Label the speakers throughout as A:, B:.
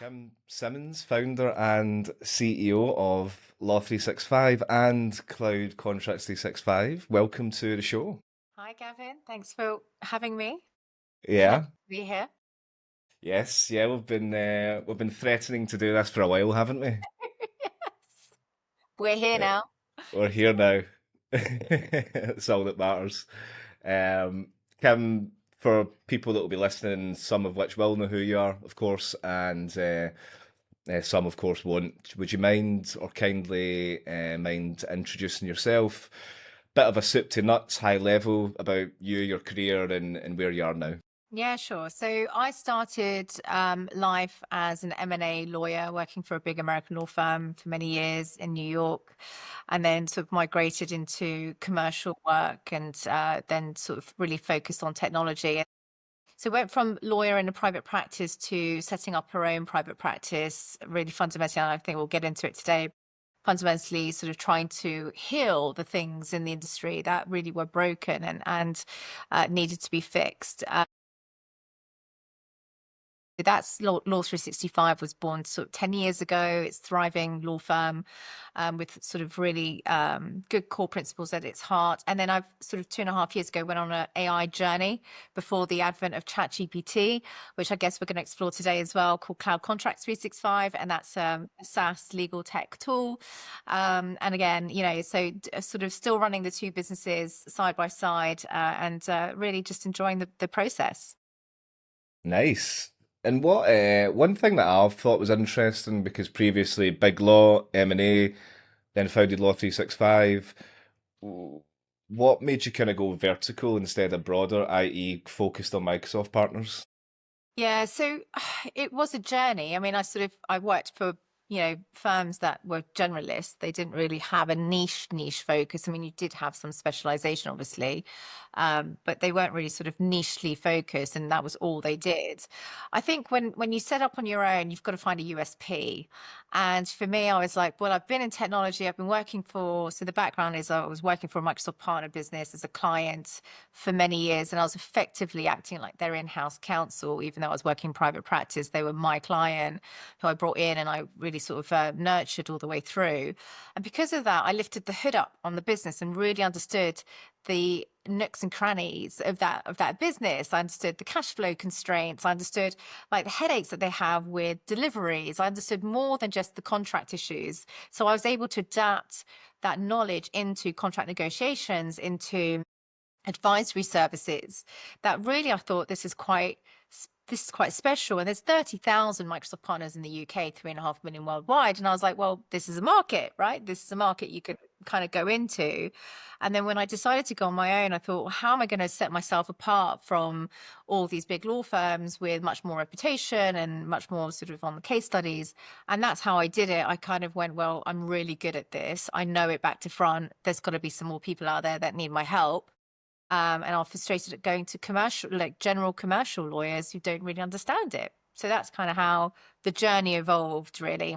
A: Kim Simmonds, founder and CEO of Law 365 and Cloud Contracts 365. Welcome to the show.
B: Hi, Gavin. Thanks for having me. Pleasure
A: Yeah,
B: to be here.
A: yes, yeah, we've been threatening to do this for a while, haven't we?
B: Yes. We're here
A: Uh,
B: now.
A: We're here now. That's all that matters. Um, Kim, for people that will be listening, some of which will know who you are, of course, and some, of course, won't. Would you mind or kindly mind introducing yourself? Bit of a soup to nuts, high level about you, your career, and where you are now.
B: Yeah, sure. So I started life as an M&A lawyer working for a big American law firm for many years in New York, and then sort of migrated into commercial work and then sort of really focused on technology. So went from lawyer in a private practice to setting up her own private practice, really fundamentally, and I think we'll get into it today, fundamentally sort of trying to heal the things in the industry that really were broken and needed to be fixed. That's Law 365 was born sort of 10 years ago. It's a thriving law firm with sort of really good core principles at its heart. And then I've sort of 2.5 years ago went on an AI journey before the advent of ChatGPT, which I guess we're going to explore today as well, called Cloud Contracts 365. And that's a SaaS legal tech tool. And again, so sort of still running the two businesses side by side and really just enjoying the process.
A: Nice. And what one thing that I've thought was interesting because previously Big Law, M&A, then founded Law 365. What made you kind of go vertical instead of broader, i.e., focused on Microsoft partners?
B: Yeah, so it was a journey. I mean, I worked for, firms that were generalists. They didn't really have a niche focus. I mean, you did have some specialization, obviously, but they weren't really sort of nichely focused, and that was all they did. I think when you set up on your own, you've got to find a USP. And for me, I was like, well, I've been in technology. I've been working so the background is I was working for a Microsoft partner business as a client for many years, and I was effectively acting like their in-house counsel, even though I was working in private practice. They were my client who I brought in and I really sort of nurtured all the way through. And because of that, I lifted the hood up on the business and really understood the nooks and crannies of that business. I understood the cash flow constraints. I understood like the headaches that they have with deliveries. I understood more than just the contract issues. So I was able to adapt that knowledge into contract negotiations, into advisory services that really I thought this is quite special. And there's 30,000 Microsoft partners in the UK, 3.5 million worldwide. And I was like, well, this is a market, right? This is a market you could kind of go into. And then when I decided to go on my own, I thought, well, how am I going to set myself apart from all these big law firms with much more reputation and much more sort of on the case studies? And that's how I did it. I kind of went, well, I'm really good at this. I know it back to front. There's got to be some more people out there that need my help. And I'm frustrated at going to general commercial lawyers who don't really understand it. So that's kind of how the journey evolved, really.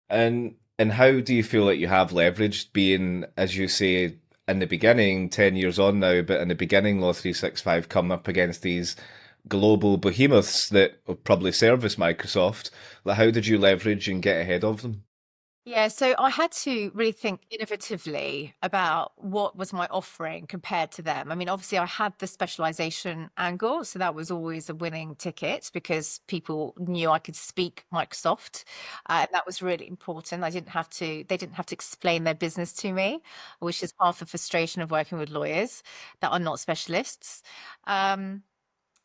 A: And how do you feel like you have leveraged being, as you say, in the beginning, 10 years on now, but in the beginning, Law 365 come up against these global behemoths that will probably service Microsoft. Like, how did you leverage and get ahead of them?
B: Yeah, so I had to really think innovatively about what was my offering compared to them. I mean, obviously, I had the specialization angle, so that was always a winning ticket because people knew I could speak Microsoft. And that was really important. They didn't have to explain their business to me, which is half the frustration of working with lawyers that are not specialists. Um,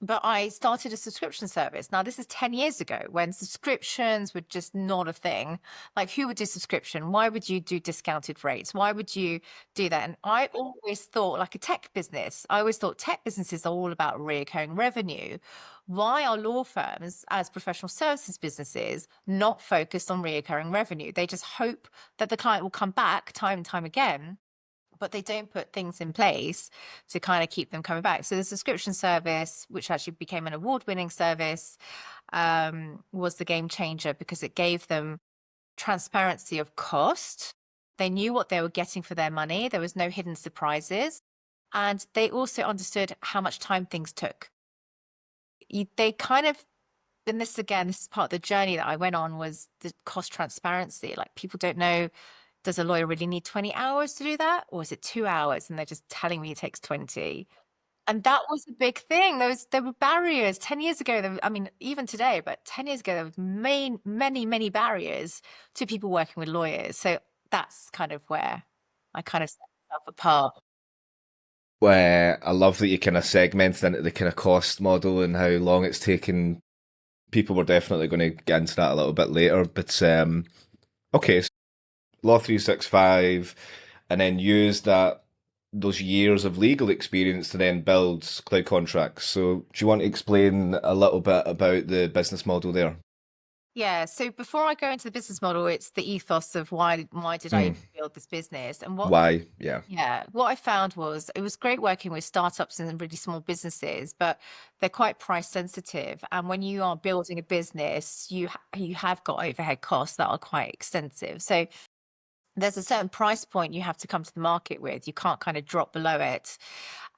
B: but I started a subscription service. Now, this is 10 years ago when subscriptions were just not a thing. Like, who would do subscription? Why would you do discounted rates? Why would you do that? And I always thought, like a tech business, I always thought tech businesses are all about recurring revenue. Why are law firms, as professional services businesses, not focused on recurring revenue? They just hope that the client will come back time and time again, but they don't put things in place to kind of keep them coming back. So the subscription service, which actually became an award-winning service, was the game changer because it gave them transparency of cost. They knew what they were getting for their money. There was no hidden surprises. And they also understood how much time things took. They kind of and this again, this is part of the journey that I went on, was the cost transparency. Like, people don't know, does a lawyer really need 20 hours to do that? Or is it 2 hours? And they're just telling me it takes 20. And that was a big thing. There were barriers 10 years ago. I mean, even today, but 10 years ago, there was many barriers to people working with lawyers. So that's kind of where I kind of set myself apart.
A: Where I love that you kind of segmented into the kind of cost model and how long it's taken. People were definitely going to get into that a little bit later, but okay, so Law 365, and then use those years of legal experience to then build cloud contracts. So, do you want to explain a little bit about the business model there?
B: Yeah. So before I go into the business model, it's the ethos of why did I
A: Mm,
B: even build this business? And
A: why? Yeah.
B: what I found was it was great working with startups and really small businesses, but they're quite price sensitive. And when you are building a business, you have got overhead costs that are quite extensive. So there's a certain price point you have to come to the market with. You can't kind of drop below it.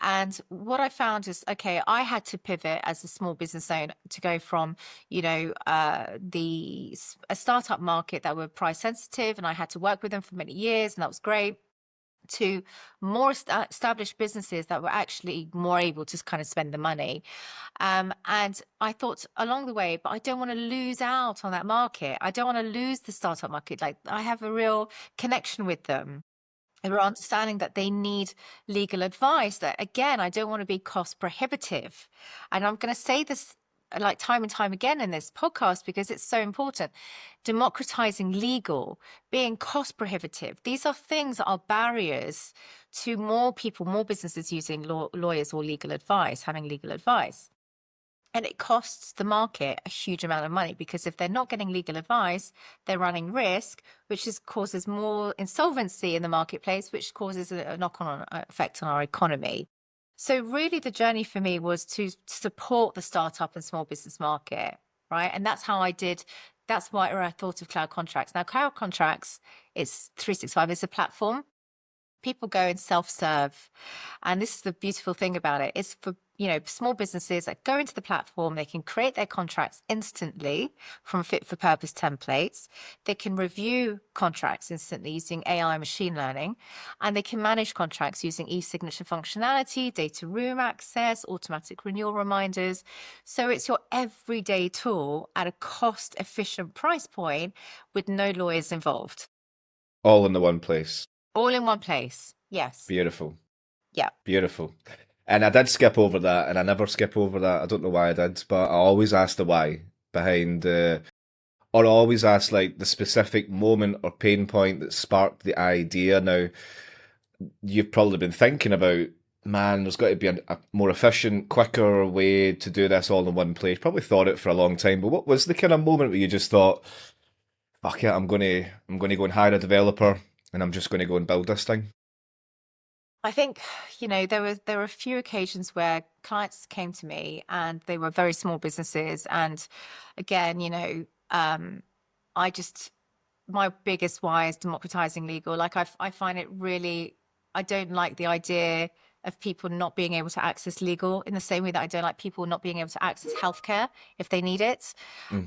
B: And what I found is, okay, I had to pivot as a small business owner to go from, a startup market that were price sensitive, and I had to work with them for many years, and that was great, to more established businesses that were actually more able to kind of spend the money. And I thought along the way, but I don't want to lose out on that market. I don't want to lose the startup market. Like, I have a real connection with them. And we're understanding that they need legal advice. That, again, I don't want to be cost prohibitive. And I'm going to say this like time and time again in this podcast because it's so important. Democratizing legal, being cost prohibitive. These are things that are barriers to more people, more businesses using lawyers or legal advice, having legal advice. And it costs the market a huge amount of money, because if they're not getting legal advice, they're running risk, which causes more insolvency in the marketplace, which causes a knock-on effect on our economy. So really the journey for me was to support the startup and small business market, right? And that's why I thought of cloud contracts. Now, cloud contracts, it's 365, it's a platform. People go and self-serve. And this is the beautiful thing about it. It's for, small businesses that go into the platform. They can create their contracts instantly from fit for purpose templates. They can review contracts instantly using AI machine learning, and they can manage contracts using e-signature functionality, data room access, automatic renewal reminders. So it's your everyday tool at a cost efficient price point with no lawyers involved.
A: All in the one place.
B: All in one place. Yes.
A: Beautiful.
B: Yeah.
A: Beautiful. And I did skip over that, and I never skip over that. I don't know why I did, but I always ask the why behind, or I always ask like the specific moment or pain point that sparked the idea. Now, you've probably been thinking about, man, there's got to be a more efficient, quicker way to do this all in one place. Probably thought it for a long time, but what was the kind of moment where you just thought, fuck it, I'm gonna go and hire a developer, and I'm just gonna go and build this thing?
B: I think, there were a few occasions where clients came to me and they were very small businesses. And again, I just, my biggest why is democratizing legal. Like, I find it really, I don't like the idea of people not being able to access legal in the same way that I don't like people not being able to access healthcare if they need it.
A: Hmm.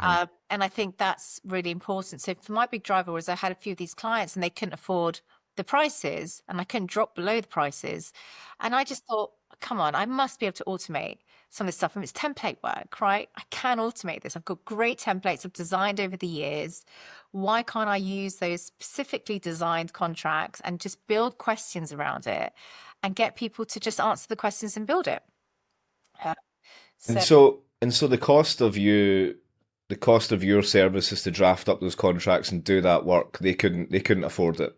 B: And I think that's really important. So for my big driver was I had a few of these clients and they couldn't afford the prices, and I couldn't drop below the prices. And I just thought, come on, I must be able to automate some of this stuff. And it's template work, right? I can automate this. I've got great templates I've designed over the years. Why can't I use those specifically designed contracts and just build questions around it and get people to just answer the questions and build it? Uh,
A: And
B: so
A: so the cost of your services to draft up those contracts and do that work, they couldn't afford it.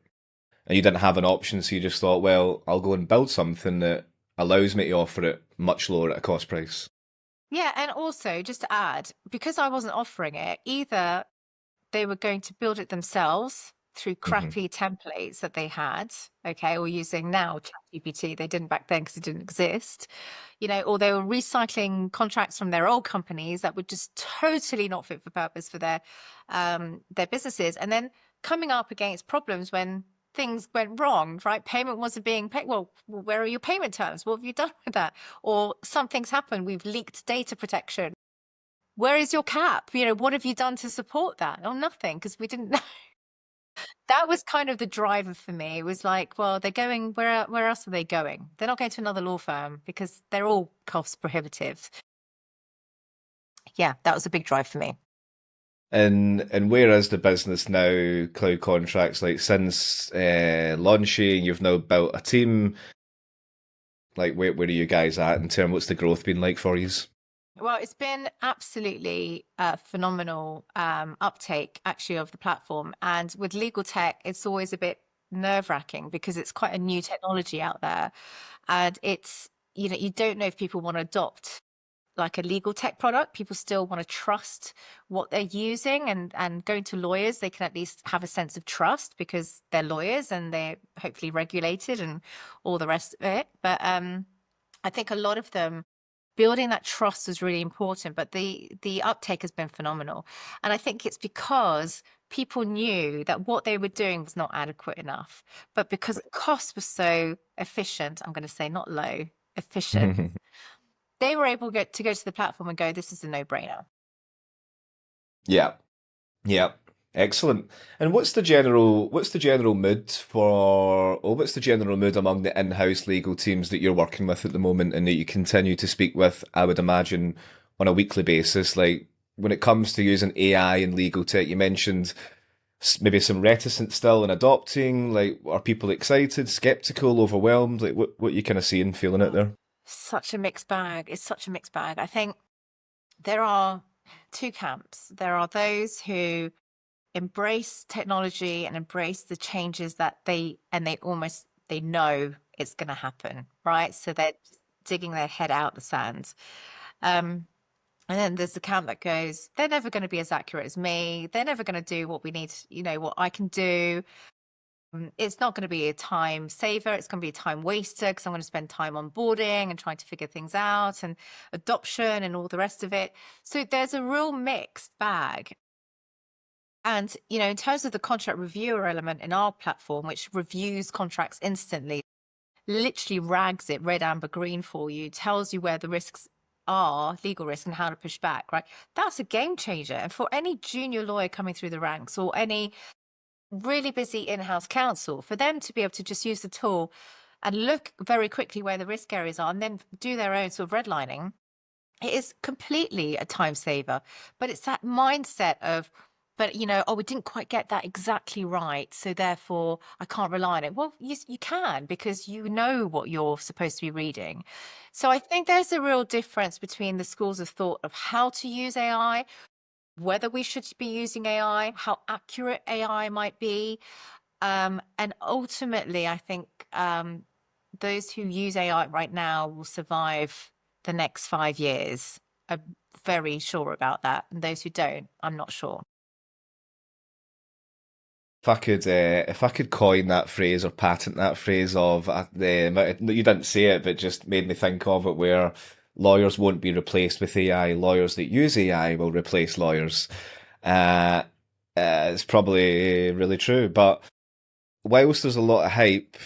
A: And you didn't have an option, so you just thought, well, I'll go and build something that allows me to offer it much lower at a cost price.
B: yeah, and also just to add, because I wasn't offering it, either they were going to build it themselves through
A: Hmm.
B: crappy templates that they had, okay, or using now ChatGPT. They didn't back then because it didn't exist, or they were recycling contracts from their old companies that were just totally not fit for purpose for their businesses, and then coming up against problems when things went wrong, right? Payment wasn't being paid. Well, where are your payment terms? What have you done with that? Or something's happened. We've leaked data protection. where is your cap? What have you done to support that? Oh, nothing, because we didn't know. That was kind of the driver for me. It was like, well, they're going, where else are they going? They're not going to another law firm because they're all cost prohibitive. Yeah, that was a big drive for me.
A: And where is the business now, cloud contracts? Like since launching, you've now built a team. Like where are you guys at in terms? What's the growth been like for you?
B: Well, it's been absolutely phenomenal uptake actually of the platform. And with legal tech, it's always a bit nerve-wracking because it's quite a new technology out there. And it's, you don't know if people want to adopt like a legal tech product. People still want to trust what they're using, and going to lawyers, they can at least have a sense of trust because they're lawyers and they're hopefully regulated and all the rest of it. But I think a lot of them, building that trust is really important, but the uptake has been phenomenal. And I think it's because people knew that what they were doing was not adequate enough, but because the cost was so efficient, I'm going to say not low, efficient, they were able to go to the platform and go, this is a no-brainer.
A: Yeah. Yeah, excellent. And what's the general mood what's the general mood among the in-house legal teams that you're working with at the moment and that you continue to speak with, I would imagine, on a weekly basis? Like when it comes to using AI and legal tech, you mentioned maybe some reticence still in adopting. Like, are people excited, skeptical, overwhelmed? Like what you kind of seeing, feeling out there?
B: Such a mixed bag. It's such a mixed bag. I think there are two camps. There are those who embrace technology and embrace the changes that they know it's going to happen, right? So they're digging their head out the sand. And then there's the camp that goes, they're never going to be as accurate as me. They're never going to do what we need, what I can do. It's not going to be a time saver. It's going to be a time waster because I'm going to spend time onboarding and trying to figure things out and adoption and all the rest of it. So there's a real mixed bag. And, in terms of the contract reviewer element in our platform, which reviews contracts instantly, literally rags it red, amber, green for you, tells you where the risks are, legal risk, and how to push back, right? That's a game changer. And for any junior lawyer coming through the ranks or any really busy in-house counsel, for them to be able to just use the tool and look very quickly where the risk areas are and then do their own sort of redlining, it is completely a time saver. But it's that mindset of, but oh, we didn't quite get that exactly right, so therefore I can't rely on it. Well, you can, because you know what you're supposed to be reading. So I think there's a real difference between the schools of thought of how to use AI, whether we should be using AI, how accurate AI might be. And ultimately, I think those who use AI right now will survive the next 5 years. I'm very sure about that. And those who don't, I'm not sure.
A: If I could coin that phrase or patent that phrase of you didn't say it, but just made me think of it, where lawyers won't be replaced with AI. Lawyers that use AI will replace lawyers. Uh, it's probably really true. But whilst there's a lot of hype,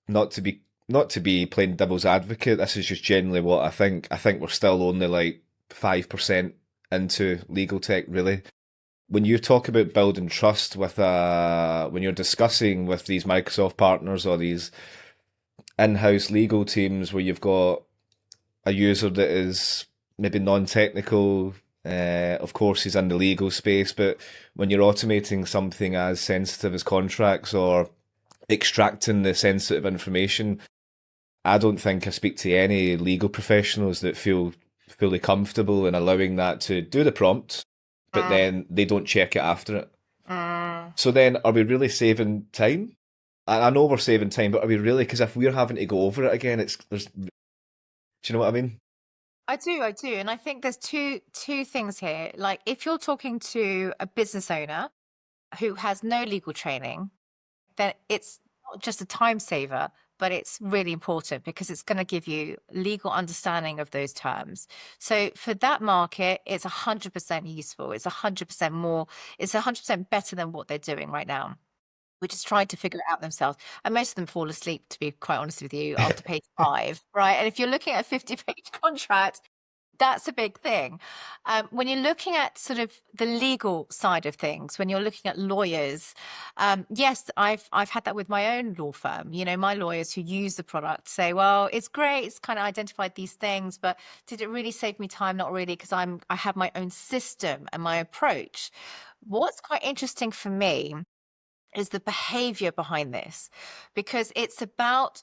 A: not to be playing devil's advocate, this is just generally what I think. I think we're still only like 5% into legal tech, really. When you talk about building trust when you're discussing with these Microsoft partners or these in-house legal teams where you've got a user that is maybe non-technical, of course he's in the legal space, but when you're automating something as sensitive as contracts or extracting the sensitive information, I don't think I speak to any legal professionals that feel fully comfortable in allowing that to do the prompt, but
B: Mm,
A: then they don't check it after it.
B: mm.
A: So then, are we really saving time? I know we're saving time, but are we really? Because if we're having to go over it again, do you know what I mean?
B: I do. And I think there's two things here. Like if you're talking to a business owner who has no legal training, then it's not just a time saver, but it's really important because it's going to give you legal understanding of those terms. So for that market, it's 100% useful. It's 100% more, it's 100% better than what they're doing right now, which is trying to figure it out themselves. And most of them fall asleep, to be quite honest with you, after page 5, right? And if you're looking at a 50-page contract, That's a big thing. When you're looking at sort of the legal side of things, when you're looking at lawyers, yes, I've had that with my own law firm. You know, my lawyers who use the product say, "Well, it's great. It's kind of identified these things, but did it really save me time? Not really, because I have my own system and my approach." What's quite interesting for me is the behavior behind this, because it's about,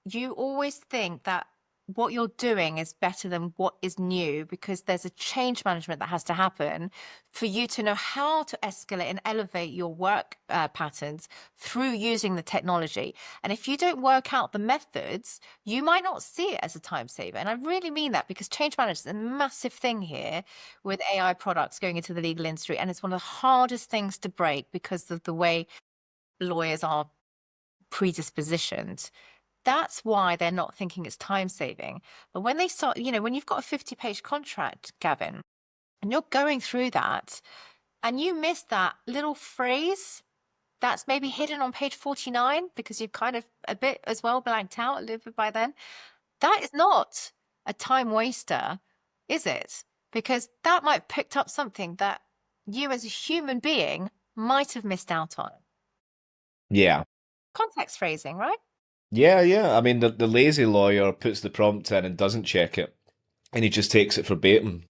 B: you always think that what you're doing is better than what is new, because there's a change management that has to happen for you to know how to escalate and elevate your work patterns through using the technology. And if you don't work out the methods, you might not see it as a time saver. And I really mean that, because change management is a massive thing here with AI products going into the legal industry. And it's one of the hardest things to break because of the way lawyers are predispositioned. That's why they're not thinking it's time saving. But when they start, you know, when you've got a 50-page contract, Gavin, and you're going through that and you miss that little phrase that's maybe hidden on page 49 because you've kind of a bit as well blanked out a little bit by then, that is not a time waster, is it? Because that might have picked up something that you as a human being might have missed out on.
A: Yeah.
B: Context phrasing, right?
A: Yeah, yeah. I mean, the lazy lawyer puts the prompt in and doesn't check it, and he just takes it verbatim,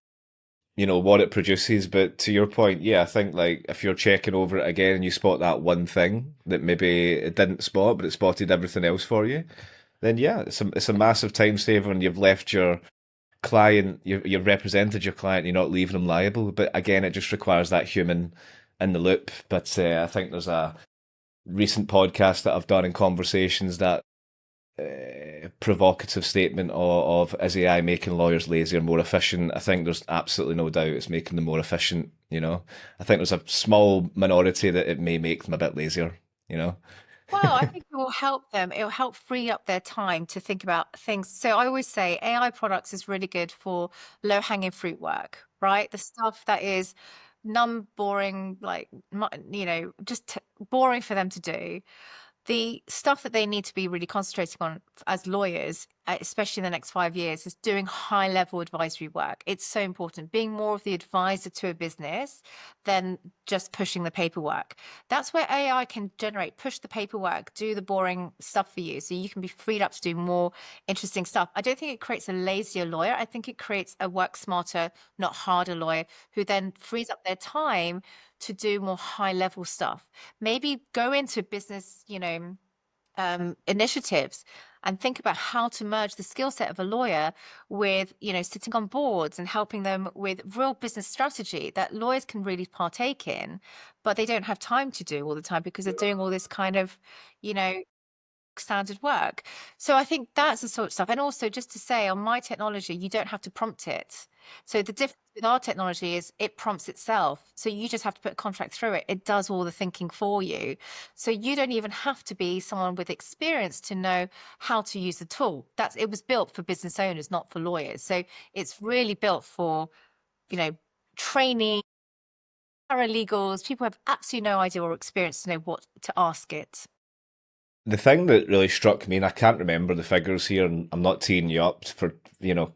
A: you know, what it produces. But to your point, yeah, I think like if you're checking over it again and you spot that one thing that maybe it didn't spot, but it spotted everything else for you, then yeah, it's a massive time saver, and you've left your client, you've represented your client, you're not leaving them liable. But again, it just requires that human in the loop. But I think there's a recent podcast that I've done in conversations that provocative statement of is AI making lawyers lazier, more efficient? I think there's absolutely no doubt it's making them more efficient. You know, I think there's a small minority that it may make them a bit lazier. You know.
B: Well, I think it will help them. It will help free up their time to think about things. So I always say AI products is really good for low-hanging fruit work, right? The stuff that is boring, like, you know, just boring for them to do. The stuff that they need to be really concentrating on as lawyers, especially in the next 5 years, is doing high level advisory work. It's so important, being more of the advisor to a business than just pushing the paperwork. That's where AI can push the paperwork, do the boring stuff for you, so you can be freed up to do more interesting stuff. I don't think it creates a lazier lawyer. I think it creates a work smarter, not harder lawyer, who then frees up their time to do more high level stuff. Maybe go into business, you know, initiatives and think about how to merge the skill set of a lawyer with, you know, sitting on boards and helping them with real business strategy that lawyers can really partake in, but they don't have time to do all the time because they're doing all this kind of, you know, standard work. So I think that's the sort of stuff. And also, just to say, on my technology, you don't have to prompt it. So the difference with our technology is it prompts itself. So you just have to put a contract through it. It does all the thinking for you. So you don't even have to be someone with experience to know how to use the tool. It was built for business owners, not for lawyers. So it's really built for, you know, training, paralegals, people who have absolutely no idea or experience to know what to ask it.
A: The thing that really struck me, and I can't remember the figures here, and I'm not teeing you up for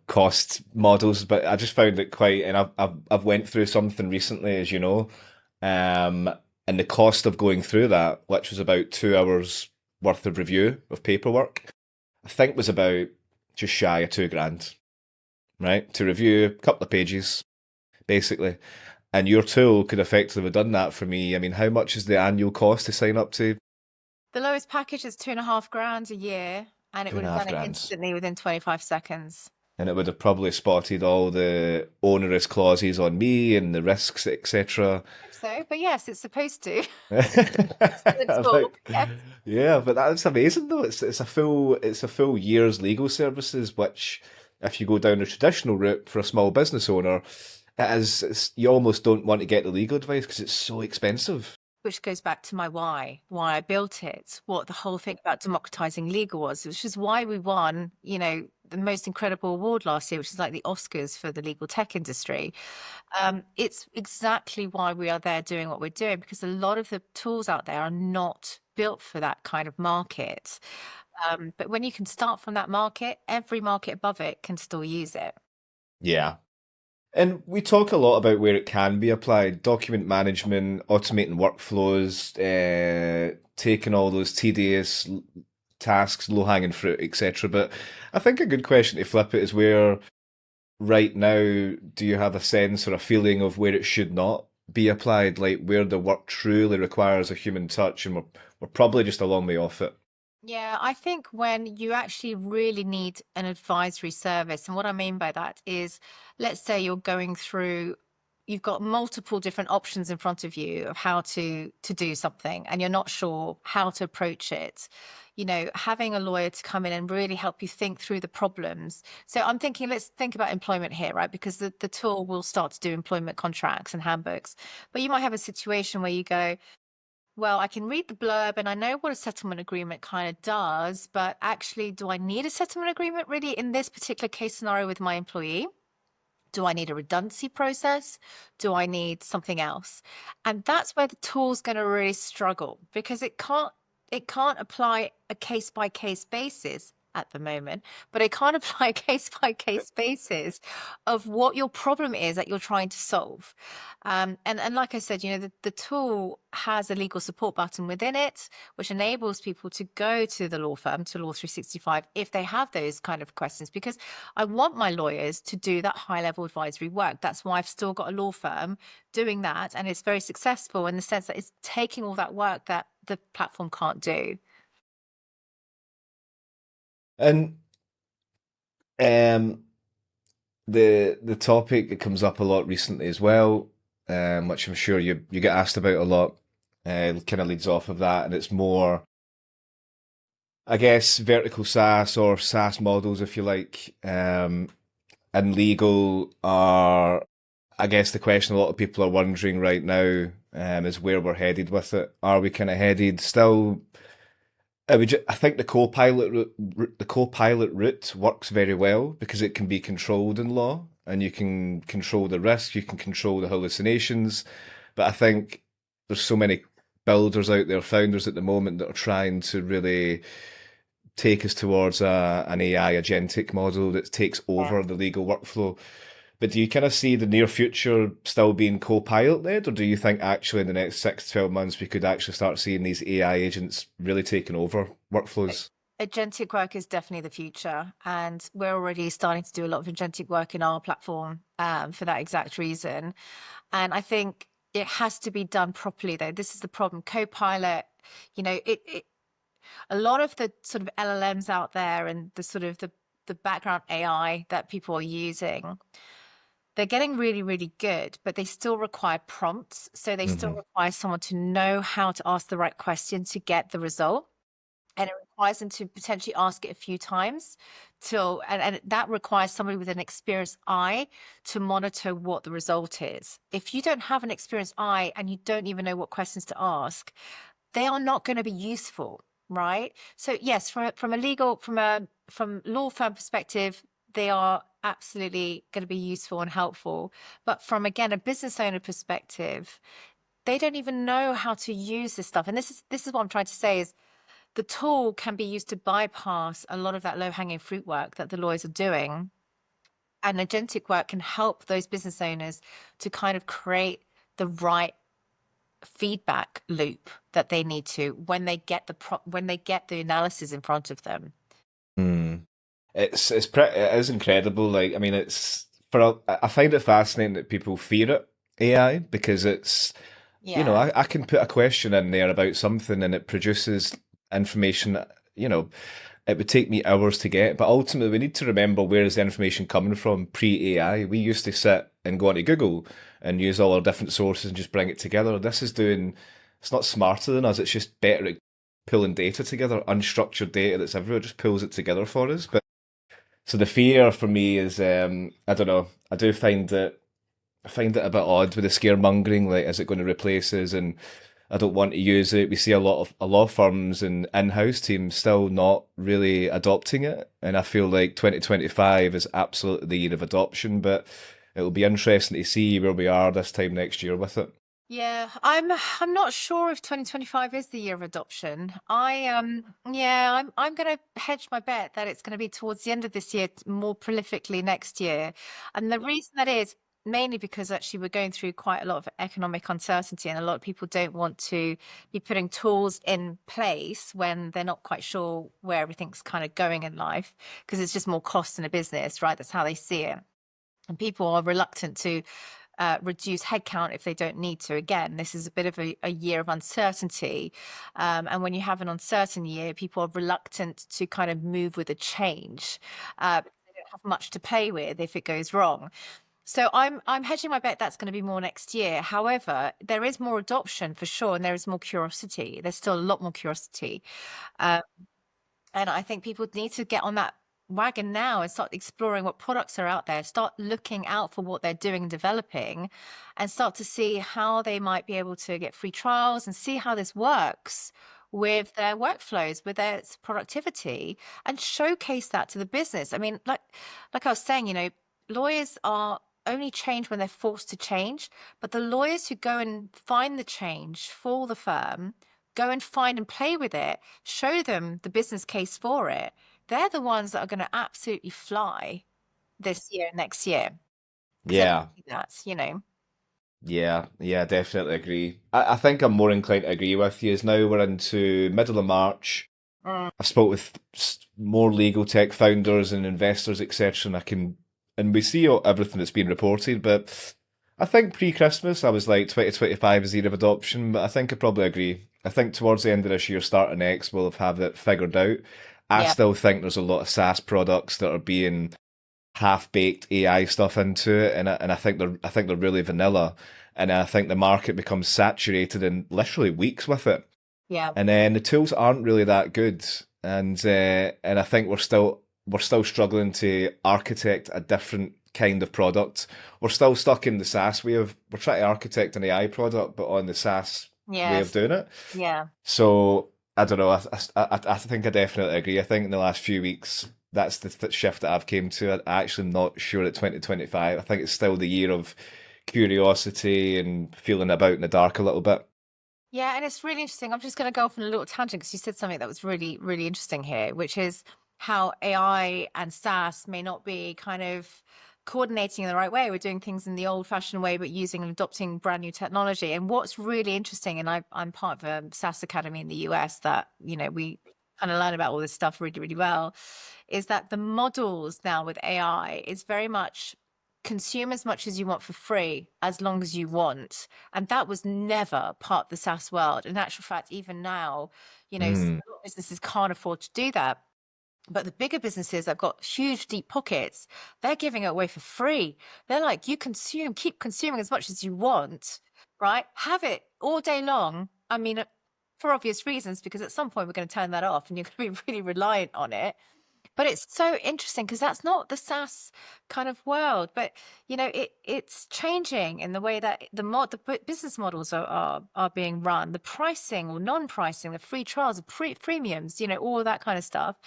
A: cost models, but I just found it quite, and I've went through something recently, as you know, and the cost of going through that, which was about 2 hours worth of review of paperwork, I think was about just shy of 2 grand, right, to review a couple of pages, basically. And your tool could effectively have done that for me. I mean, how much is the annual cost to sign up to?
B: The lowest package is 2.5 grand a year, and it
A: Two
B: would
A: and a
B: have
A: half
B: done it
A: grand.
B: instantly within 25 seconds.
A: And it would have probably spotted all the onerous clauses on me and the risks, etc.
B: I hope so, but yes, it's supposed to. It's a good
A: I
B: tool.
A: think,
B: Yes.
A: yeah, but that's amazing though. It's a full year's legal services, which if you go down the traditional route for a small business owner, you almost don't want to get the legal advice because it's so expensive.
B: Which goes back to my why I built it, what the whole thing about democratizing legal was, which is why we won, you know, the most incredible award last year, which is like the Oscars for the legal tech industry. It's exactly why we are there doing what we're doing, because a lot of the tools out there are not built for that kind of market. But when you can start from that market, every market above it can still use it.
A: Yeah. And we talk a lot about where it can be applied, document management, automating workflows, taking all those tedious tasks, low-hanging fruit, etc. But I think a good question to flip it is where right now do you have a sense or a feeling of where it should not be applied, like where the work truly requires a human touch, and we're probably just a long way off it.
B: Yeah, I think when you actually really need an advisory service, and what I mean by that is, let's say you're going through, you've got multiple different options in front of you of how to do something, and you're not sure how to approach it. You know, having a lawyer to come in and really help you think through the problems. So I'm thinking, let's think about employment here, right? Because the tool will start to do employment contracts and handbooks. But you might have a situation where you go, well, I can read the blurb and I know what a settlement agreement kind of does, but actually, do I need a settlement agreement really in this particular case scenario with my employee? Do I need a redundancy process? Do I need something else? And that's where the tool's going to really struggle because it can't apply a case by case basis at the moment, but it can't apply a case by case basis of what your problem is that you're trying to solve. And like I said, you know, the tool has a legal support button within it, which enables people to go to the law firm, to Law 365, if they have those kind of questions, because I want my lawyers to do that high level advisory work. That's why I've still got a law firm doing that. And it's very successful in the sense that it's taking all that work that the platform can't do.
A: And um, the topic that comes up a lot recently as well, which I'm sure you get asked about a lot, kind of leads off of that, and it's more, I guess, vertical SaaS or SaaS models, if you like, and legal are, I guess, the question a lot of people are wondering right now, is where we're headed with it. Are we kind of headed still? I think the co-pilot route works very well because it can be controlled in law, and you can control the risk, you can control the hallucinations. But I think there's so many builders out there, founders at the moment that are trying to really take us towards an AI agentic model that takes over the legal workflow. But do you kind of see the near future still being co-pilot led, or do you think actually in the next 6 to 12 months we could actually start seeing these AI agents really taking over workflows?
B: Agentic work is definitely the future, and we're already starting to do a lot of agentic work in our platform for that exact reason. And I think it has to be done properly, though. This is the problem. Copilot, you know, a lot of the sort of LLMs out there and the sort of the background AI that people are using, they're getting really, really good, but they still require prompts. So they still
A: Hmm.
B: require someone to know how to ask the right question to get the result. And it requires them to potentially ask it a few times till, and that requires somebody with an experienced eye to monitor what the result is. If you don't have an experienced eye and you don't even know what questions to ask, they are not going to be useful, right? So yes, from a legal, from law firm perspective, they are absolutely going to be useful and helpful. But from, again, a business owner perspective, they don't even know how to use this stuff. And this is what I'm trying to say is the tool can be used to bypass a lot of that low-hanging fruit work that the lawyers are doing. And agentic work can help those business owners to kind of create the right feedback loop that they need to when they get when they get the analysis in front of them.
A: Mm. It is incredible. Like, I mean, I find it fascinating that people fear it, AI, because it's,
B: Yeah.
A: I can put a question in there about something and it produces information, you know, it would take me hours to get. But ultimately, we need to remember, where is the information coming from pre-AI? We used to sit and go onto Google and use all our different sources and just bring it together. It's not smarter than us, it's just better at pulling data together, unstructured data that's everywhere, just pulls it together for us. But so the fear for me is, I don't know, I find it a bit odd with the scaremongering. Like, is it going to replace us? And I don't want to use it. We see a law firms and in-house teams still not really adopting it, and I feel like 2025 is absolutely the year of adoption. But it'll be interesting to see where we are this time next year with it.
B: Yeah, I'm not sure if 2025 is the year of adoption. Yeah, I'm gonna hedge my bet that it's gonna be towards the end of this year, more prolifically next year. And the reason that is, mainly because actually we're going through quite a lot of economic uncertainty, and a lot of people don't want to be putting tools in place when they're not quite sure where everything's kind of going in life, because it's just more cost in a business, right? That's how they see it. And people are reluctant to reduce headcount if they don't need to. Again, this is a bit of a year of uncertainty. And when you have an uncertain year, people are reluctant to kind of move with a change. They don't have much to play with if it goes wrong. So I'm hedging my bet that's going to be more next year. However, there is more adoption for sure, and there is more curiosity. There's still a lot more curiosity. Um, and I think people need to get on that wagon now and start exploring what products are out there, start looking out for what they're doing and developing, and start to see how they might be able to get free trials and see how this works with their workflows, with their productivity, and showcase that to the business. I mean, like I was saying, lawyers are only change when they're forced to change, but the lawyers who go and find the change for the firm, go and find and play with it, show them the business case for it, they're the ones that are going to absolutely fly this year and next year, because they're
A: Yeah.
B: doing that.
A: Yeah, definitely agree. I think I'm more inclined to agree with you. As now we're into middle of March.
B: Mm,
A: I've spoke with more legal tech founders and investors, etc., and we see everything that's been reported. But I think pre-Christmas, I was like 2025 is the year of adoption. But I think I probably agree. I think towards the end of this year, starting next, we'll have it figured out. I
B: yeah,
A: still think there's a lot of SaaS products that are being half-baked AI stuff into it, and I think they're really vanilla, and I think the market becomes saturated in literally weeks with it,
B: yeah,
A: and then the tools aren't really that good, and I think we're still struggling to architect a different kind of product. We're still stuck in the SaaS way of we're trying to architect an AI product, but on the SaaS way of
B: yes,
A: doing it.
B: yeah.
A: So I don't know. I think I definitely agree. I think in the last few weeks, that's the shift that I've came to. I actually am not sure at 2025. I think it's still the year of curiosity and feeling about in the dark a little bit.
B: Yeah, and it's really interesting. I'm just going to go off on a little tangent because you said something that was really, really interesting here, which is how AI and SaaS may not be kind of coordinating in the right way. We're doing things in the old-fashioned way, but using and adopting brand new technology. And what's really interesting, and I'm part of a SaaS academy in the US that, we kind of learn about all this stuff really, really well, is that the models now with AI is very much consume as much as you want for free, as long as you want. And that was never part of the SaaS world. In actual fact, even now,
A: Mm.
B: small businesses can't afford to do that. But the bigger businesses that have got huge, deep pockets, they're giving it away for free. They're like, you keep consuming as much as you want, right? Have it all day long. I mean, for obvious reasons, because at some point we're going to turn that off and you're going to be really reliant on it. But it's so interesting because that's not the SaaS kind of world. But it's changing in the way that the business models are being run, the pricing or non-pricing, the free trials, the premiums, all of that kind of stuff.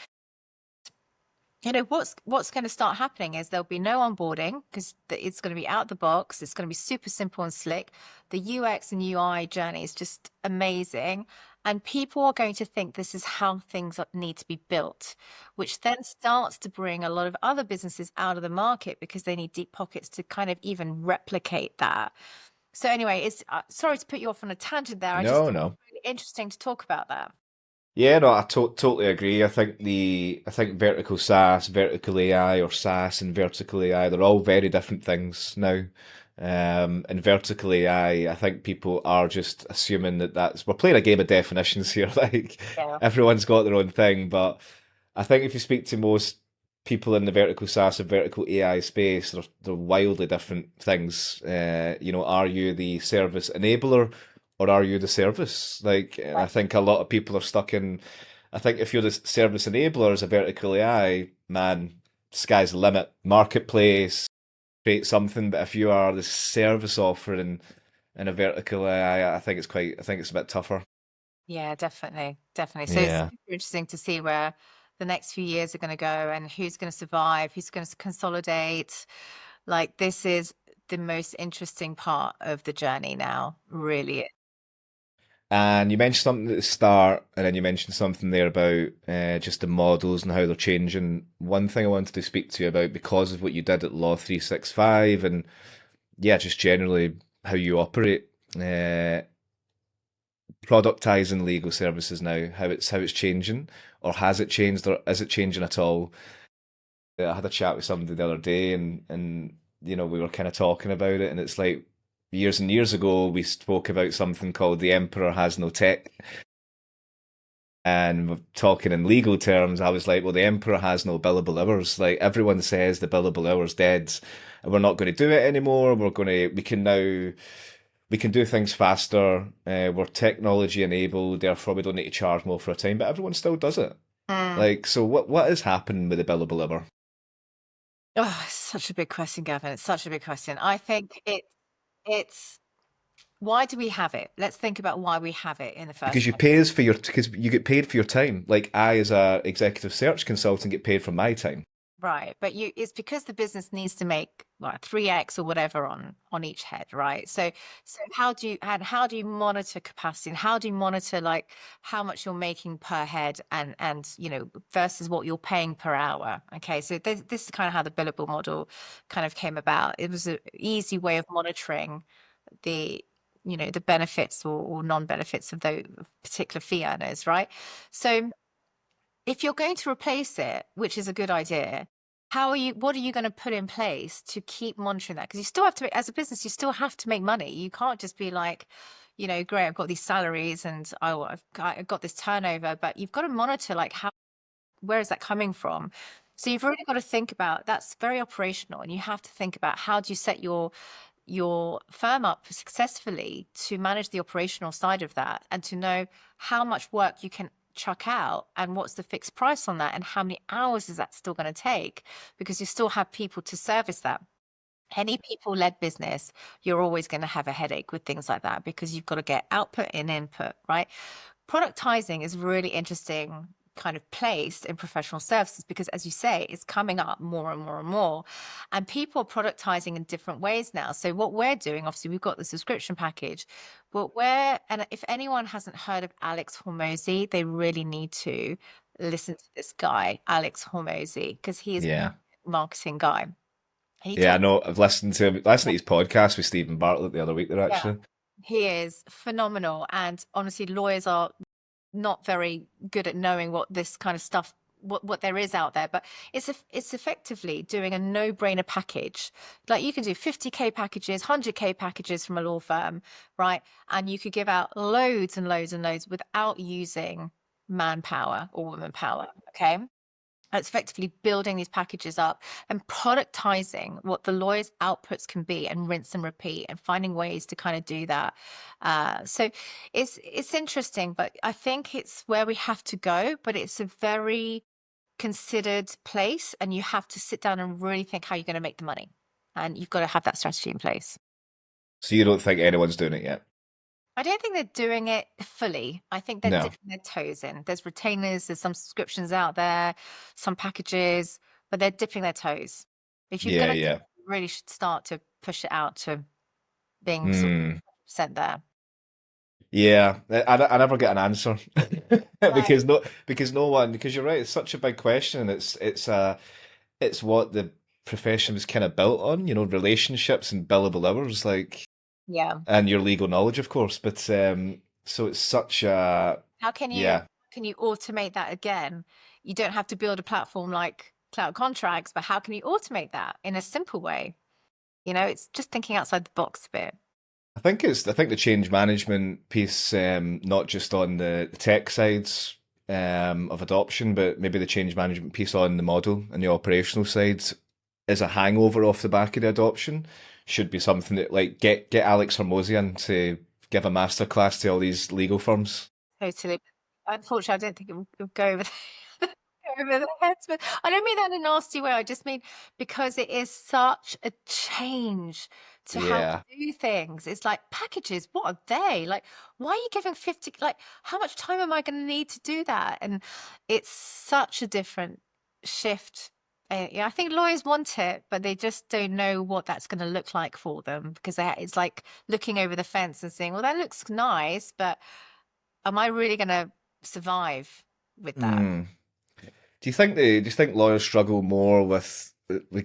B: What's going to start happening is there'll be no onboarding because it's going to be out the box. It's going to be super simple and slick. The UX and UI journey is just amazing. And people are going to think this is how things need to be built, which then starts to bring a lot of other businesses out of the market because they need deep pockets to kind of even replicate that. So anyway, it's sorry to put you off on a tangent there. I just
A: No,
B: thought it
A: no.
B: was really interesting to talk about that.
A: Yeah, no, I totally agree. I think vertical SaaS, vertical AI, or SaaS and vertical AI, they're all very different things now. And vertical AI, I think people are just assuming that we're playing a game of definitions here. Like
B: Yeah.
A: everyone's got their own thing, but I think if you speak to most people in the vertical SaaS or vertical AI space, they're wildly different things. Are you the service enabler or are you the service? Like, and I
B: Right.
A: think a lot of people are stuck in. I think if you're the service enabler as a vertical AI, man, sky's the limit. Marketplace, create something. But if you are the service offering in a vertical AI, I think it's a bit tougher.
B: Yeah, definitely. Definitely. So it's
A: Yeah.
B: super interesting to see where the next few years are going to go and who's going to survive, who's going to consolidate. Like, this is the most interesting part of the journey now, really.
A: And you mentioned something at the start, and then you mentioned something there about just the models and how they're changing. One thing I wanted to speak to you about because of what you did at Law 365 and yeah, just generally how you operate. Uh, productizing legal services now, how it's changing, or has it changed, or is it changing at all? I had a chat with somebody the other day, and we were kind of talking about it, and it's like years and years ago we spoke about something called the emperor has no tech, and talking in legal terms, I was like, well, the emperor has no billable hours. Like everyone says, the billable hours dead, and we're not going to do it anymore. We can do things faster. We're technology enabled, therefore we don't need to charge more for our time, but everyone still does it.
B: Mm.
A: Like, so what is happening with the billable hour?
B: Oh, it's such a big question, Gavin. It's such a big question. I think it's why do we have it? Let's think about why we have it in the first
A: Because
B: place.
A: because you get paid for your time. Like I, as a executive search consultant, get paid for my time.
B: Right. But it's because the business needs to make like 3x or whatever on each head, right? So how do you monitor capacity, and how do you monitor like how much you're making per head, and versus what you're paying per hour? Okay. So this is kind of how the billable model kind of came about. It was an easy way of monitoring the the benefits or non-benefits of those particular fee earners, right? So if you're going to replace it, which is a good idea, what are you going to put in place to keep monitoring that? Because you still have to make, as a business, you still have to make money. You can't just be like, great, I've got these salaries and I've got this turnover, but you've got to monitor like where is that coming from? So you've really got to think about that's very operational, and you have to think about how do you set your firm up successfully to manage the operational side of that, and to know how much work you can chuck out and what's the fixed price on that, and how many hours is that still going to take, because you still have people to service that. Any people-led business, you're always going to have a headache with things like that, because you've got to get output and input, right? Productizing is really interesting kind of place in professional services, because as you say, it's coming up more and more and more, and people are productizing in different ways now. So what we're doing, obviously we've got the subscription package, but and if anyone hasn't heard of Alex Hormozy, they really need to listen to this guy, Alex Hormozy, because he is
A: Yeah.
B: a marketing guy. He
A: Yeah, I
B: talks,
A: know. I've listened to his podcast with Stephen Bartlett the other week there
B: yeah,
A: actually.
B: he is phenomenal. And honestly, lawyers are not very good at knowing what this kind of stuff what there is out there, but it's effectively doing a no-brainer package. Like you can do 50K packages, 100K packages from a law firm, right? And you could give out loads and loads and loads without using manpower or woman power. Okay. It's effectively building these packages up and productizing what the lawyer's outputs can be, and rinse and repeat, and finding ways to kind of do that. So it's interesting, but I think it's where we have to go. But it's a very considered place, and you have to sit down and really think how you're going to make the money, and you've got to have that strategy in place.
A: So you don't think anyone's doing it yet?
B: I don't think they're doing it fully. I think they're
A: No.
B: dipping their toes in. There's retainers, there's some subscriptions out there, some packages, but they're dipping their toes. If you're
A: Yeah,
B: going to do
A: yeah.
B: it, you really should start to push it out to being sort of
A: Hmm.
B: percent there.
A: Yeah, I never get an answer
B: Right.
A: because you're right. It's such a big question. It's what the profession was kind of built on. Relationships and billable hours, like,
B: Yeah.
A: and your legal knowledge, of course. But so it's such a
B: How
A: yeah.
B: can you automate that again? You don't have to build a platform like cloud contracts, but how can you automate that in a simple way? It's just thinking outside the box a bit.
A: I think the change management piece, not just on the tech sides of adoption, but maybe the change management piece on the model and the operational sides is a hangover off the back of the adoption. Should be something that like get Alex Hormozian to give a masterclass to all these legal firms.
B: Totally. Unfortunately, I don't think it will go over over the heads, but I don't mean that in a nasty way. I just mean because it is such a change to how
A: Yeah.
B: we do things. It's like packages, what are they? Like, why are you giving 50? Like, how much time am I going to need to do that? And it's such a different shift. Yeah, I think lawyers want it, but they just don't know what that's going to look like for them, because it's like looking over the fence and saying, well, that looks nice, but am I really going to survive with that?
A: Mm. Do you think lawyers struggle more with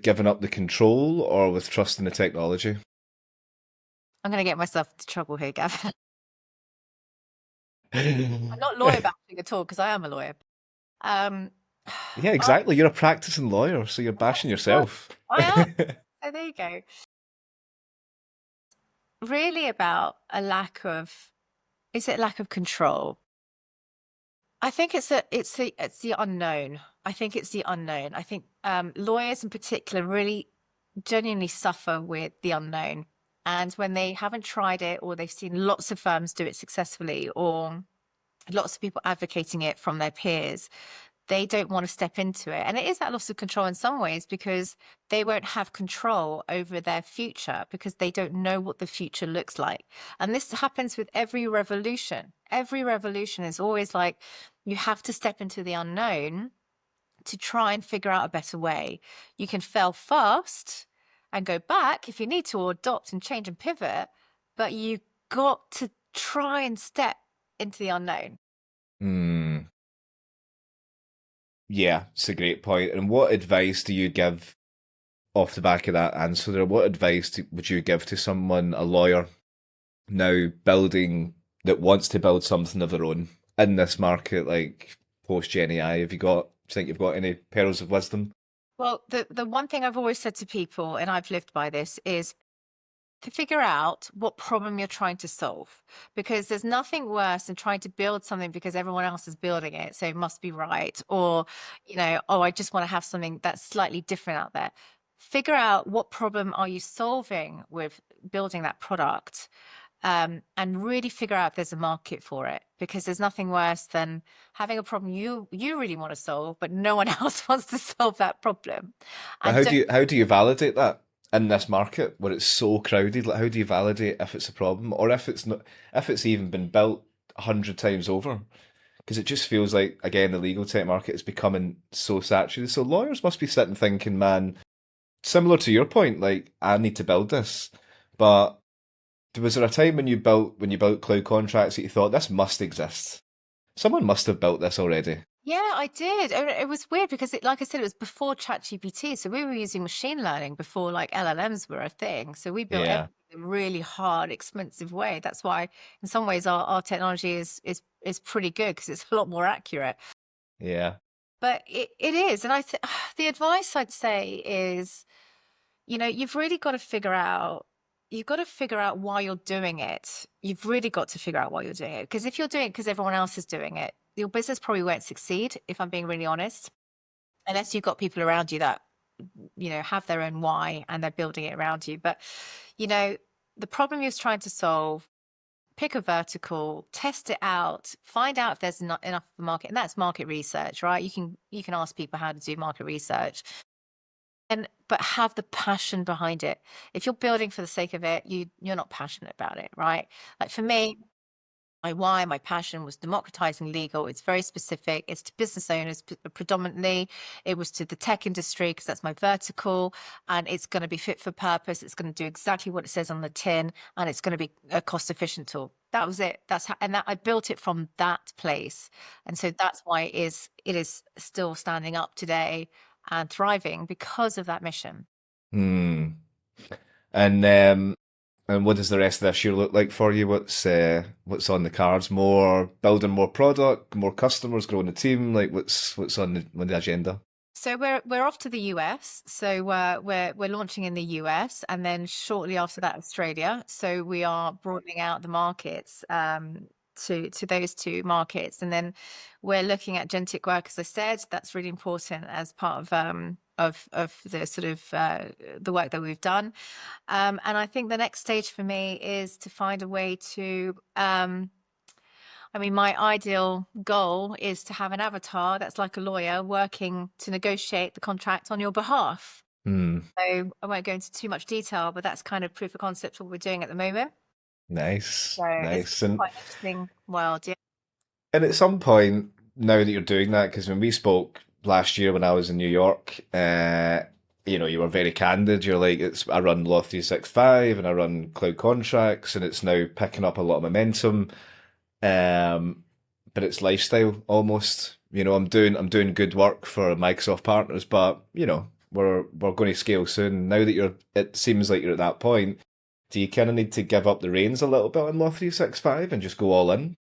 A: giving up the control or with trusting the technology?
B: I'm going to get myself into trouble here, Gavin. I'm not lawyer bashing at all because I am a lawyer. Um,
A: Yeah,
B: I,
A: exactly. You're a practicing lawyer, so you're bashing
B: well,
A: yourself.
B: I am. So there you go. Really about a lack of, is it lack of control? I think it's the unknown. I think it's the unknown. I think lawyers in particular really genuinely suffer with the unknown. And when they haven't tried it, or they've seen lots of firms do it successfully, or lots of people advocating it from their peers, they don't want to step into it. And it is that loss of control in some ways because they won't have control over their future because they don't know what the future looks like. And this happens with every revolution. Every revolution is always like you have to step into the unknown to try and figure out a better way. You can fail fast and go back if you need to, or adopt and change and pivot, but you got to try and step into the unknown.
A: Hmm. Yeah, it's a great point. And what advice do you give off the back of that answer there? What advice would you give to someone, a lawyer, now building that wants to build something of their own in this market, like post Gen AI? Have you got? Do you think you've got any pearls of wisdom?
B: Well, the one thing I've always said to people, and I've lived by this, is to figure out what problem you're trying to solve, because there's nothing worse than trying to build something because everyone else is building it, so it must be right, or oh, I just want to have something that's slightly different out there. Figure out what problem are you solving with building that product, and really figure out if there's a market for it, because there's nothing worse than having a problem you really want to solve, but no one else wants to solve that problem.
A: But
B: And
A: how do you validate that in this market where it's so crowded? Like, how do you validate if it's a problem or if it's not, if it's even been built 100 times over? Because it just feels like, again, the legal tech market is becoming so saturated. So lawyers must be sitting thinking, man, similar to your point, like I need to build this. But was there a time when you built cloud contracts that you thought this must exist? Someone must have built this already.
B: yeah, I did. And it was weird because like I said, it was before ChatGPT. So we were using machine learning before like LLMs were a thing. So we built
A: Yeah,
B: everything in a really hard, expensive way. That's why in some ways our technology is pretty good because it's a lot more accurate.
A: yeah.
B: But it is. And the advice I'd say is, you've really got to figure out, you've got to figure out why you're doing it. You've really got to figure out why you're doing it. Because if you're doing it because everyone else is doing it, your business probably won't succeed, if I'm being really honest, unless you've got people around you that, have their own why and they're building it around you. But, you know, the problem you're trying to solve, pick a vertical, test it out, find out if there's not enough of a market. And that's market research, right? You can ask people how to do market research. But have the passion behind it. If you're building for the sake of it, you're not passionate about it, right? Like for me, my why, my passion was democratizing legal. It's very specific. It's to business owners predominantly. It was to the tech industry because that's my vertical, and it's going to be fit for purpose. It's going to do exactly what it says on the tin, and it's going to be a cost efficient tool. That was it. That's how, and that I built it from that place, and so that's why it is still standing up today and thriving because of that mission.
A: Hmm. And what does the rest of this year look like for you? What's on the cards? More building more product, more customers, growing the team. Like what's on the agenda?
B: So we're off to the US. So we're launching in the US, and then shortly after that, Australia. So we are broadening out the markets to those two markets, and then we're looking at agentic work. As I said, that's really important as part of the sort of the work that we've done. And I think the next stage for me is to find a way to I mean, my ideal goal is to have an avatar that's like a lawyer working to negotiate the contract on your behalf.
A: Hmm.
B: So I won't go into too much detail, but that's kind of proof of concept what we're doing at the moment.
A: Nice,
B: So it's
A: nice. And
B: quite an interesting world. Yeah.
A: and at some point, now that you're doing that, because when we spoke last year when I was in New York, you were very candid. You're like, I run Law 365 and I run cloud contracts, and it's now picking up a lot of momentum. Um, but it's lifestyle almost. I'm doing good work for Microsoft partners, but we're going to scale soon. Now that it seems like you're at that point. Do you kind of need to give up the reins a little bit on Law 365 and just go all in?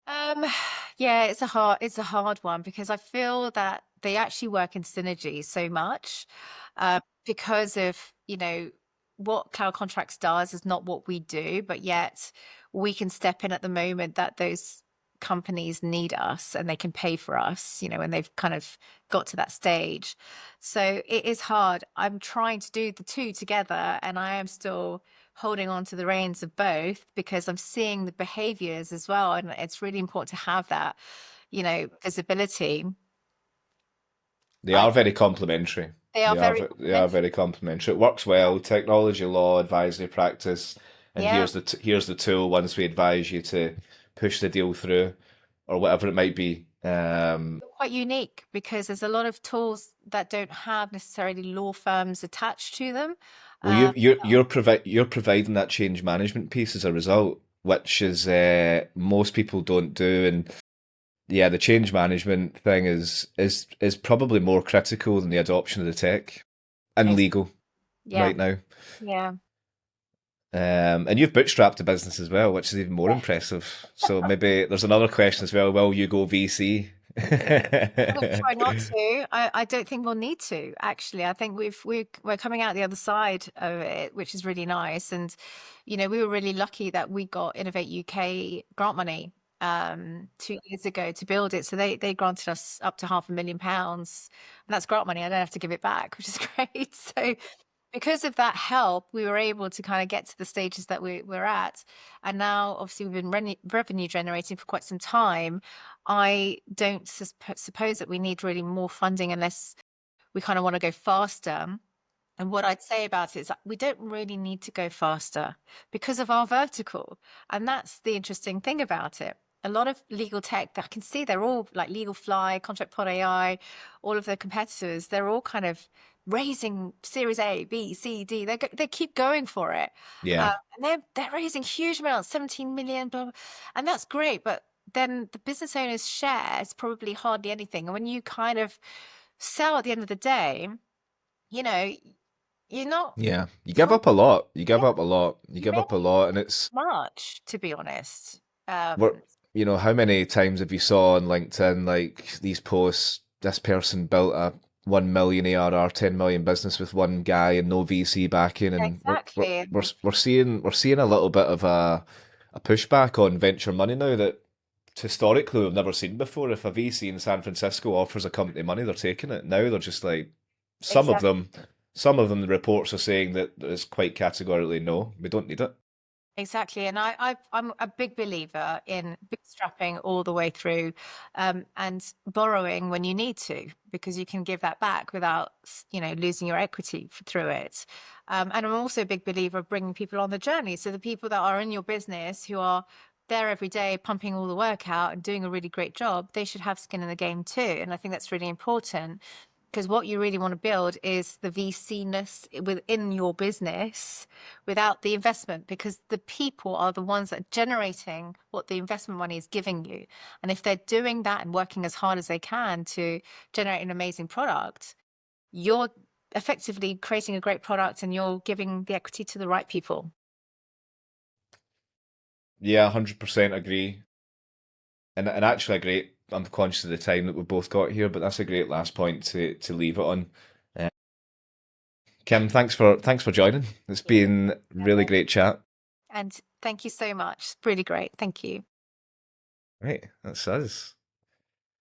B: Um, yeah, it's a hard one because I feel that they actually work in synergy so much, because of, what cloud contracts does is not what we do, but yet we can step in at the moment that those companies need us and they can pay for us, when they've kind of got to that stage. So it is hard. I'm trying to do the two together, and I am still holding on to the reins of both because I'm seeing the behaviors as well. And it's really important to have that, visibility.
A: They
B: I
A: are very complementary.
B: They are very
A: They are
B: complimentary.
A: very complementary. It works well. Technology, law, advisory practice, and
B: Yeah,
A: here's the tool once we advise you to push the deal through, or whatever it might be.
B: quite unique because there's a lot of tools that don't have necessarily law firms attached to them.
A: Well,
B: Um,
A: you're providing that change management piece as a result, which is most people don't do, and yeah, the change management thing is probably more critical than the adoption of the tech and
B: ex-
A: legal
B: yeah,
A: right now.
B: yeah.
A: And you've bootstrapped a business as well, which is even more impressive. So maybe there's another question as well. Will you go VC?
B: I'm going to try not to. I don't think we'll need to, actually. I think we're coming out the other side of it, which is really nice. And, we were really lucky that we got Innovate UK grant money 2 years ago to build it. So they granted us up to £500,000. And that's grant money. I don't have to give it back, which is great. So because of that help, we were able to kind of get to the stages that we're at. And now, obviously, we've been revenue generating for quite some time. I don't suppose that we need really more funding unless we kind of want to go faster. And what I'd say about it is that we don't really need to go faster because of our vertical. And that's the interesting thing about it. A lot of legal tech that I can see, they're all like Legal Fly, Contract Pod AI, all of their competitors, they're all kind of raising Series A, B, C, D. They keep going for it.
A: Yeah,
B: And they're raising huge amounts, 17 million, blah, blah, and that's great. But then the business owner's share is probably hardly anything. And when you kind of sell at the end of the day, you know, you're not
A: yeah. You give up a
B: talking,
A: lot. You
B: yeah,
A: give up a lot. You
B: you
A: give
B: make
A: up a lot, and it's
B: much, to be honest.
A: what how many times have you saw on LinkedIn like these posts? This person built a 1 million ARR, 10 million business with one guy and no VC backing, and
B: Exactly.
A: we're seeing a little bit of a pushback on venture money now that historically we've never seen before. If a VC in San Francisco offers a company money, they're taking it. Now they're just like some of
B: Exactly.
A: them, some of them. The reports are saying that it's quite categorically no, we don't need it.
B: Exactly. And I'm a big believer in bootstrapping all the way through, and borrowing when you need to, because you can give that back without, losing your equity through it. And I'm also a big believer of bringing people on the journey. So the people that are in your business who are there every day, pumping all the work out and doing a really great job, they should have skin in the game too. And I think that's really important because what you really want to build is the VC-ness within your business without the investment, because the people are the ones that are generating what the investment money is giving you. And if they're doing that and working as hard as they can to generate an amazing product, you're effectively creating a great product and you're giving the equity to the right people.
A: Yeah, 100% agree. And actually a great. I'm conscious of the time that we've both got here, but that's a great last point to leave it on. Uh, Kim, thanks for joining. It's
B: Yeah.
A: been really great chat.
B: And thank you so much. Really great. Thank you.
A: Right, that's us.